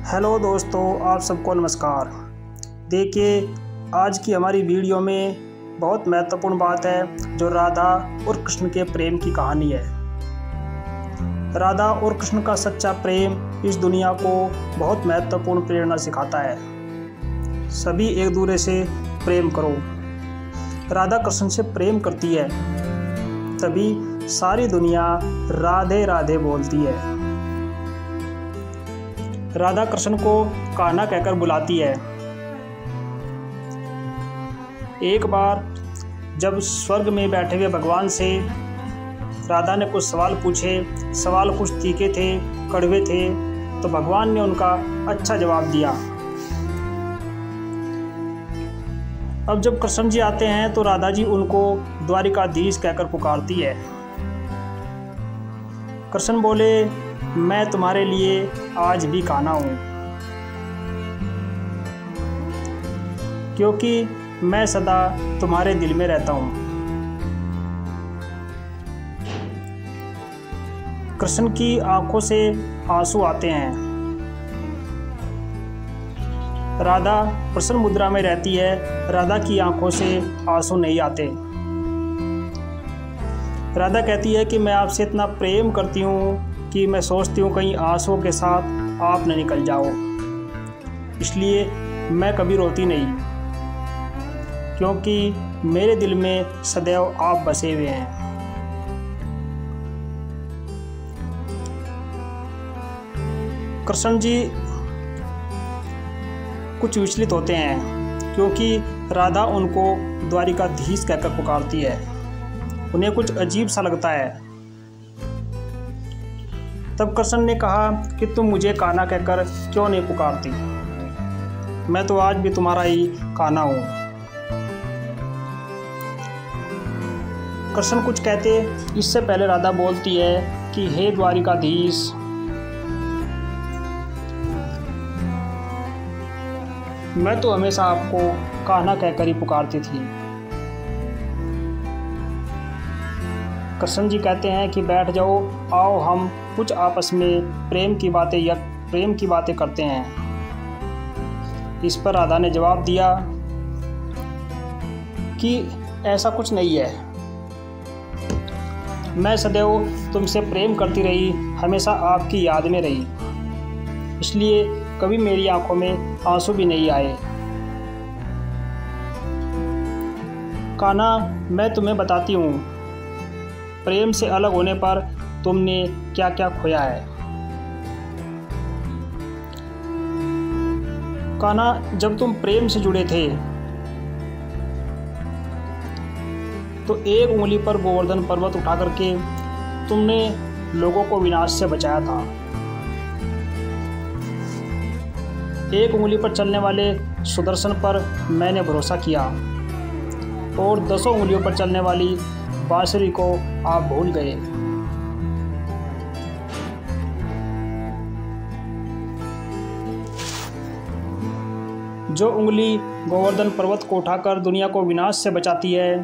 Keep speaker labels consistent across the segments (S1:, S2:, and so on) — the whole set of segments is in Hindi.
S1: हेलो दोस्तों, आप सबको नमस्कार। देखिए, आज की हमारी वीडियो में बहुत महत्वपूर्ण बात है जो राधा और कृष्ण के प्रेम की कहानी है। राधा और कृष्ण का सच्चा प्रेम इस दुनिया को बहुत महत्वपूर्ण प्रेरणा सिखाता है। सभी एक दूसरे से प्रेम करो। राधा कृष्ण से प्रेम करती है, तभी सारी दुनिया राधे राधे बोलती है। राधा कृष्ण को कान्हा कहकर बुलाती है। एक बार जब स्वर्ग में बैठे हुए भगवान से राधा ने कुछ सवाल पूछे, सवाल कुछ तीखे थे, कड़वे थे, तो भगवान ने उनका अच्छा जवाब दिया। अब जब कृष्ण जी आते हैं तो राधा जी उनको द्वारिकाधीश कहकर पुकारती है। कृष्ण बोले, मैं तुम्हारे लिए आज भी कान्हा हूँ, क्योंकि मैं सदा तुम्हारे दिल में रहता हूँ। कृष्ण की आंखों से आंसू आते हैं। राधा प्रसन्न मुद्रा में रहती है, राधा की आंखों से आंसू नहीं आते। राधा कहती है कि मैं आपसे इतना प्रेम करती हूँ कि मैं सोचती हूँ कहीं आंसुओं के साथ आप न निकल जाओ, इसलिए मैं कभी रोती नहीं, क्योंकि मेरे दिल में सदैव आप बसे हुए हैं। कृष्ण जी कुछ विचलित होते हैं, क्योंकि राधा उनको द्वारिकाधीश कहकर पुकारती है। उन्हें कुछ अजीब सा लगता है। तब कृष्ण ने कहा कि तुम मुझे कान्हा कहकर क्यों नहीं पुकारती? मैं तो आज भी तुम्हारा ही कान्हा हूँ। कृष्ण कुछ कहते इससे पहले राधा बोलती है कि हे द्वारिकाधीश, मैं तो हमेशा आपको कान्हा कहकर ही पुकारती थी। कृष्ण जी कहते हैं कि बैठ जाओ, आओ हम कुछ आपस में प्रेम की बातें करते हैं। इस पर राधा ने जवाब दिया कि ऐसा कुछ नहीं है, मैं सदैव तुमसे प्रेम करती रही, हमेशा आपकी याद में रही, इसलिए कभी मेरी आंखों में आंसू भी नहीं आए। कान्हा, मैं तुम्हें बताती हूँ, प्रेम से अलग होने पर तुमने क्या क्या खोया है। कान्हा, जब तुम प्रेम से जुड़े थे तो एक उंगली पर गोवर्धन पर्वत उठा करके तुमने लोगों को विनाश से बचाया था। एक उंगली पर चलने वाले सुदर्शन पर मैंने भरोसा किया, और 10 उंगलियों पर चलने वाली बांसुरी को आप भूल गए। जो उंगली गोवर्धन पर्वत को उठाकर दुनिया को विनाश से बचाती है,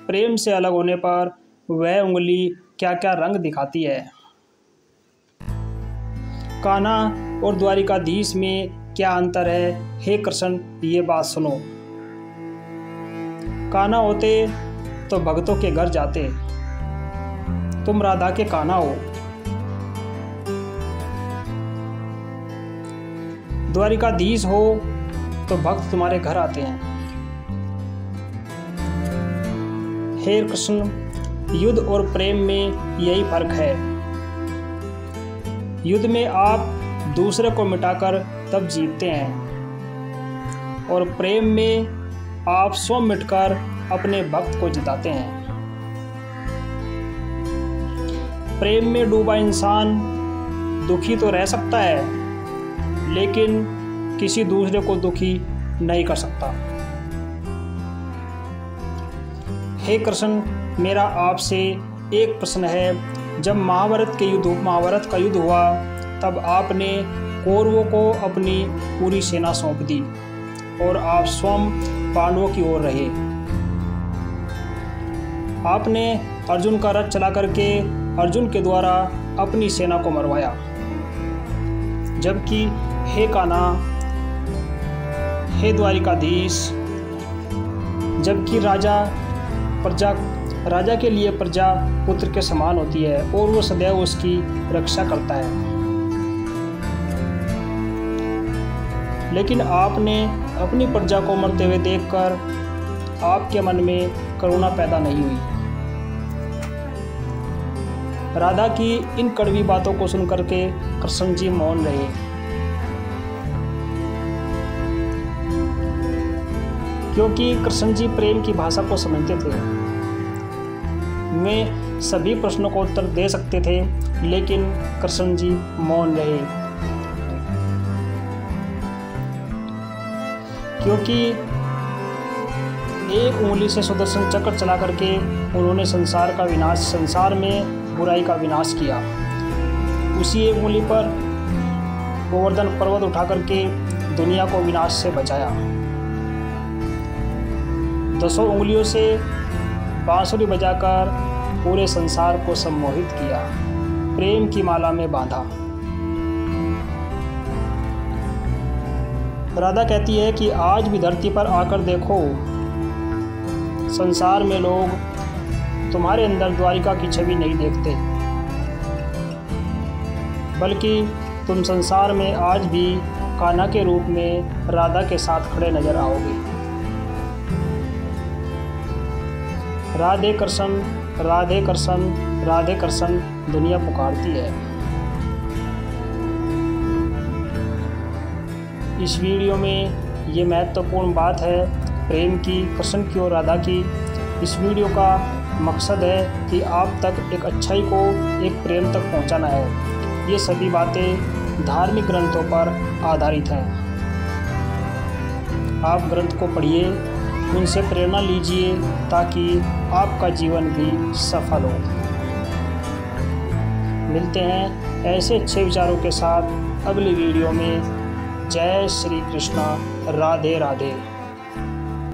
S1: प्रेम से अलग होने पर वह उंगली क्या क्या रंग दिखाती है। कान्हा और द्वारिकाधीश में क्या अंतर है? हे कृष्ण, ये बात सुनो। कान्हा होते तो भक्तों के घर जाते, तुम राधा के कान्हा हो। द्वारिकाधीश हो तो भक्त तुम्हारे घर आते हैं। हे कृष्ण, युद्ध और प्रेम में यही फर्क है। युद्ध में आप दूसरे को मिटाकर तब जीतते हैं, और प्रेम में आप स्वयं मिटकर अपने भक्त को जिताते हैं। प्रेम में डूबा इंसान दुखी तो रह सकता है, लेकिन किसी दूसरे को दुखी नहीं कर सकता। हे कृष्ण, मेरा आपसे एक प्रश्न है। जब महाभारत का युद्ध हुआ, तब आपने कौरवों को अपनी पूरी सेना सौंप दी, और आप स्वयं पांडवों की ओर रहे। आपने अर्जुन का रथ चला करके अर्जुन के द्वारा अपनी सेना को मरवाया। जबकि हे कान्हा, हे द्वारिकाधीश, जबकि राजा के लिए प्रजा पुत्र के समान होती है और वो सदैव उसकी रक्षा करता है। लेकिन आपने अपनी प्रजा को मरते हुए देखकर आपके मन में करुणा पैदा नहीं हुई। राधा की इन कड़वी बातों को सुनकर के कृष्ण जी मौन रहे। क्योंकि कृष्ण जी प्रेम की भाषा को समझते थे। वे सभी प्रश्नों को उत्तर दे सकते थे, लेकिन कृष्ण जी मौन रहे। क्योंकि एक उंगली से सुदर्शन चक्र चला करके उन्होंने संसार में बुराई का विनाश किया। उसी एक उंगली पर गोवर्धन पर्वत उठा करके दुनिया को विनाश से बचाया। 10 उंगलियों से बांसुरी बजाकर पूरे संसार को सम्मोहित किया, प्रेम की माला में बांधा। राधा कहती है कि आज भी धरती पर आकर देखो, संसार में लोग तुम्हारे अंदर द्वारिका की छवि नहीं देखते, बल्कि तुम संसार में आज भी कान्हा के रूप में राधा के साथ खड़े नजर आओगे। राधे कृष्ण, राधे कृष्ण, राधे कृष्ण दुनिया पुकारती है। इस वीडियो में ये महत्वपूर्ण बात है प्रेम की, कृष्ण की और राधा की। इस वीडियो का मकसद है कि आप तक एक अच्छाई को, एक प्रेम तक पहुंचाना है। ये सभी बातें धार्मिक ग्रंथों पर आधारित हैं। आप ग्रंथ को पढ़िए, उनसे प्रेरणा लीजिए, ताकि आपका जीवन भी सफल हो। मिलते हैं ऐसे अच्छे विचारों के साथ अगली वीडियो में। जय श्री कृष्णा, राधे राधे।